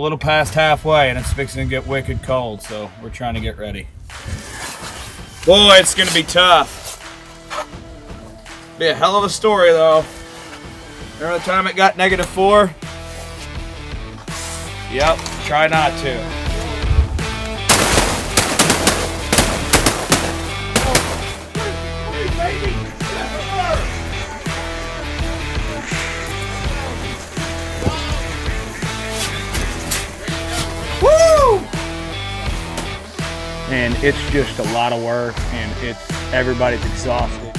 little past halfway and it's fixing to get wicked cold, so we're trying to get ready. Boy, it's gonna be tough. Be a hell of a story though. Remember the time it got -4? Yep, try not to. And it's just a lot of work, and everybody's exhausted.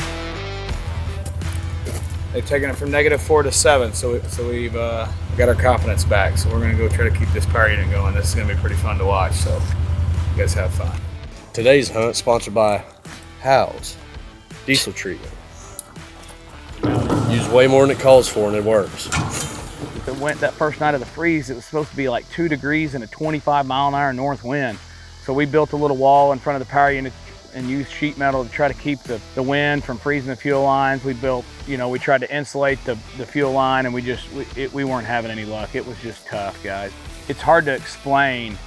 They've taken it from -4 to 7, so we've got our confidence back. So we're gonna go try to keep this power unit going. This is gonna be pretty fun to watch. So you guys have fun. Today's hunt sponsored by Howes Diesel Treatment. Use way more than it calls for, and it works. It went that first night of the freeze. It was supposed to be like 2 degrees and a 25-mile-an-hour north wind. So we built a little wall in front of the power unit and used sheet metal to try to keep the wind from freezing the fuel lines. We built, we tried to insulate the fuel line, and we weren't having any luck. It was just tough, guys. It's hard to explain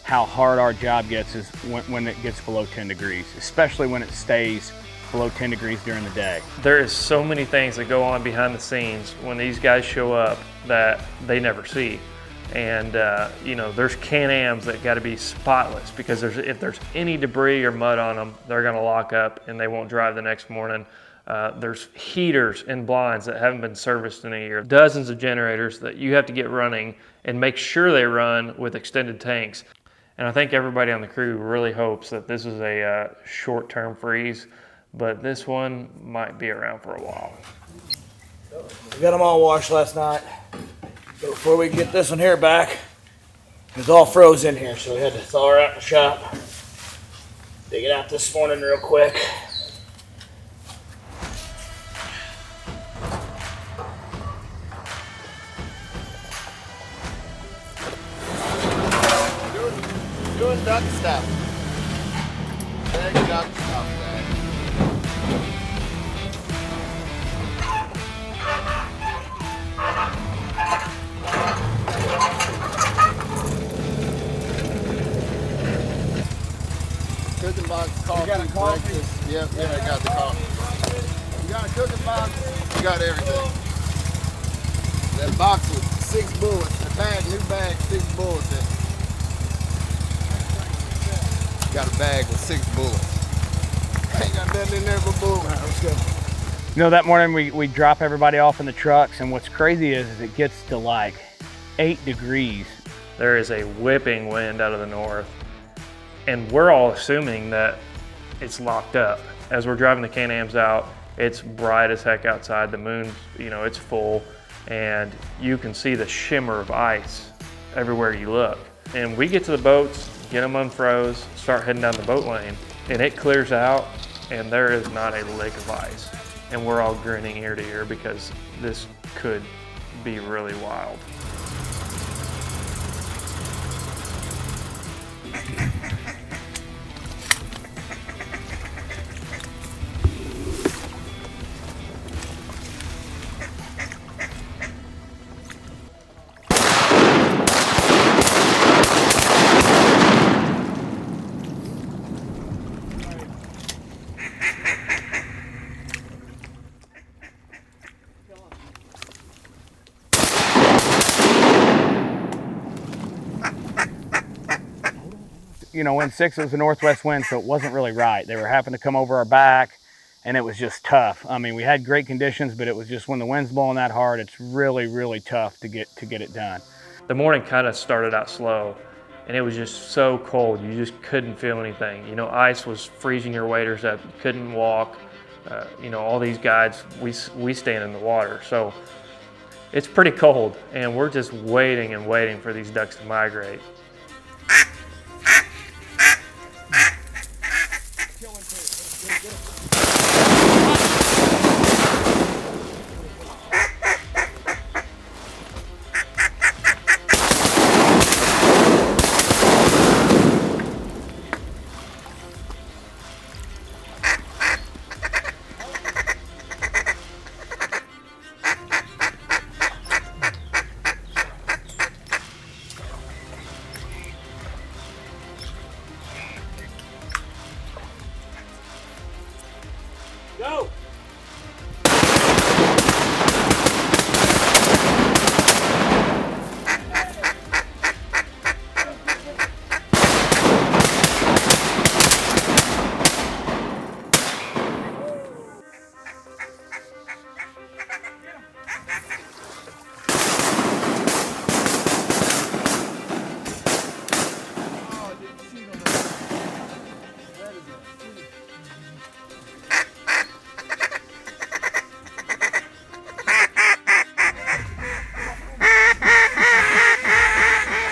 how hard our job gets is when it gets below 10 degrees, especially when it stays below 10 degrees during the day. There is so many things that go on behind the scenes when these guys show up that they never see. And there's Can-Ams that got to be spotless, because if there's any debris or mud on them, they're going to lock up and they won't drive the next morning. There's heaters and blinds that haven't been serviced in a year. Dozens of generators that you have to get running and make sure they run with extended tanks. And I think everybody on the crew really hopes that this is a short-term freeze, but this one might be around for a while. We got them all washed last night. But before we get this one here back, it was all froze in here, so we had to thaw her out in the shop. Dig it out this morning real quick. Doing duck stuff. Big duck stuff, man. Cooking box, coffee, got a coffee? breakfast. Yep, I got the coffee. You got a cooking box? You got everything. That box with 6 bullets. A bag, new bag, 6 bullets in it. Got a bag with 6 bullets. Ain't got nothing in there but bullets. All right, let's go. That morning we drop everybody off in the trucks, and what's crazy is it gets to like 8 degrees. There is a whipping wind out of the north, and we're all assuming that it's locked up. As we're driving the Can-Ams out, it's bright as heck outside. The moon's, it's full, and you can see the shimmer of ice everywhere you look. And we get to the boats, get them unfroze, start heading down the boat lane, and it clears out, and there is not a lick of ice. And we're all grinning ear to ear because this could be really wild. Wind 6, it was a northwest wind, so it wasn't really right. They were having to come over our back, and it was just tough. I mean, we had great conditions, but it was just when the wind's blowing that hard, it's really, really tough to get it done. The morning kind of started out slow, and it was just so cold. You just couldn't feel anything. Ice was freezing your waders up. You couldn't walk. All these guides, we stand in the water. So it's pretty cold, and we're just waiting and waiting for these ducks to migrate.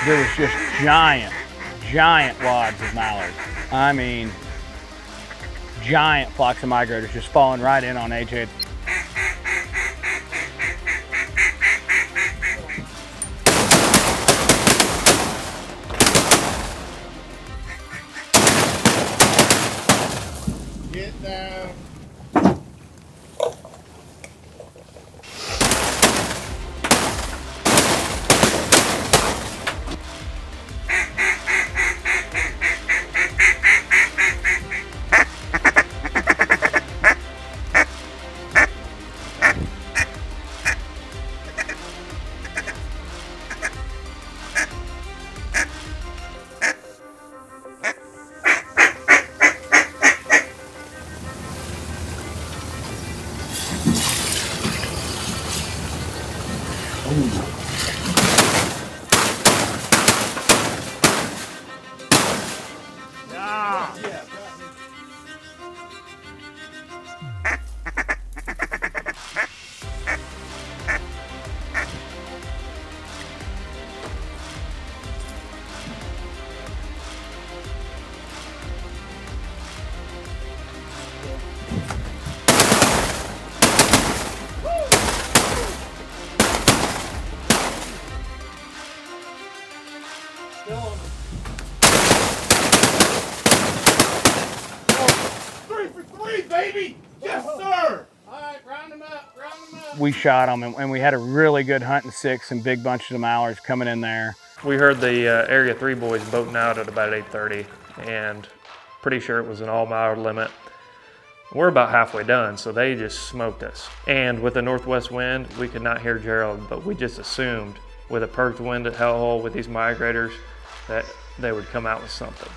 there was just giant wads of mallards. I mean, giant flocks of migrators just falling right in on AJ. Get down. Baby! Yes, sir! All right, round them up, round them up. We shot them, and we had a really good hunting six and big bunches of mallards coming in there. We heard the Area 3 boys boating out at about 8:30, and pretty sure it was an all-mallard limit. We're about halfway done, so they just smoked us. And with the northwest wind, we could not hear Gerald, but we just assumed with a perked wind at Hellhole with these migrators that they would come out with something.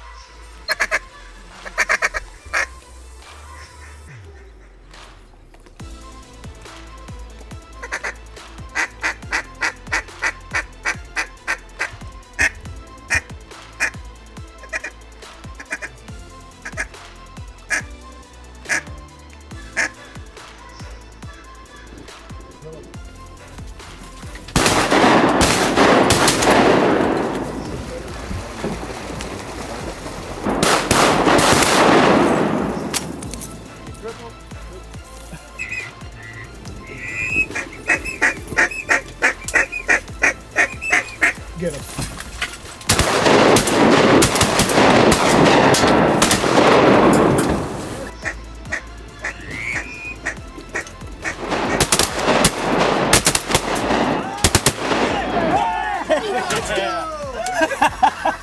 Get him.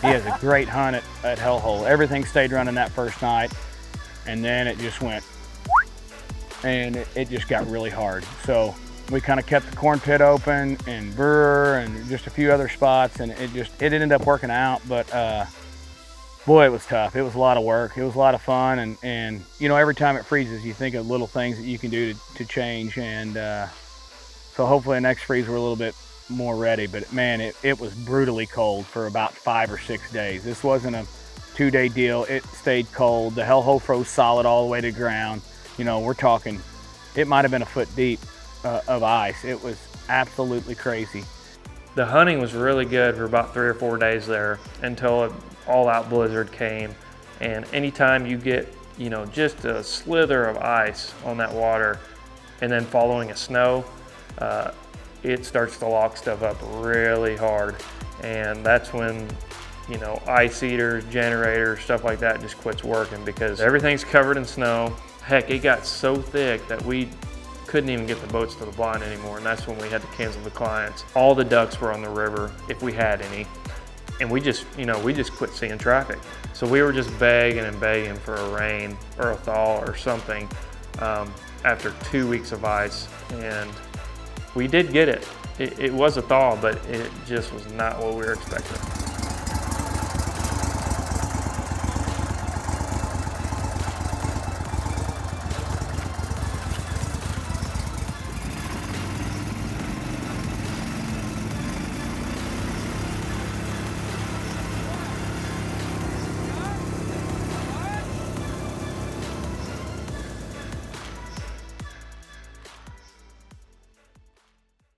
He has a great hunt at Hellhole. Everything stayed running that first night, and then it just went, and it just got really hard. So we kind of kept the corn pit open and Brewer and just a few other spots, and it ended up working out. But boy, it was tough. It was a lot of work. It was a lot of fun, and you know, every time it freezes, you think of little things that you can do to change. And so hopefully the next freeze we're a little bit more ready. But man, it was brutally cold for about 5 or 6 days. This wasn't a 2-day deal. It stayed cold. The Hellhole froze solid all the way to the ground. You know, we're talking, it might have been a foot deep of ice. It was absolutely crazy. The hunting was really good for about 3 or 4 days there until an all-out blizzard came. And anytime you get, you know, just a slither of ice on that water and then following a snow, it starts to lock stuff up really hard. And that's when, you know, ice eaters, generators, stuff like that just quits working because everything's covered in snow. Heck, it got so thick that we couldn't even get the boats to the blind anymore, and that's when we had to cancel the clients. All the ducks were on the river, if we had any, and we just quit seeing traffic. So we were just begging and begging for a rain or a thaw or something after 2 weeks of ice, and we did get it. It was a thaw, but it just was not what we were expecting.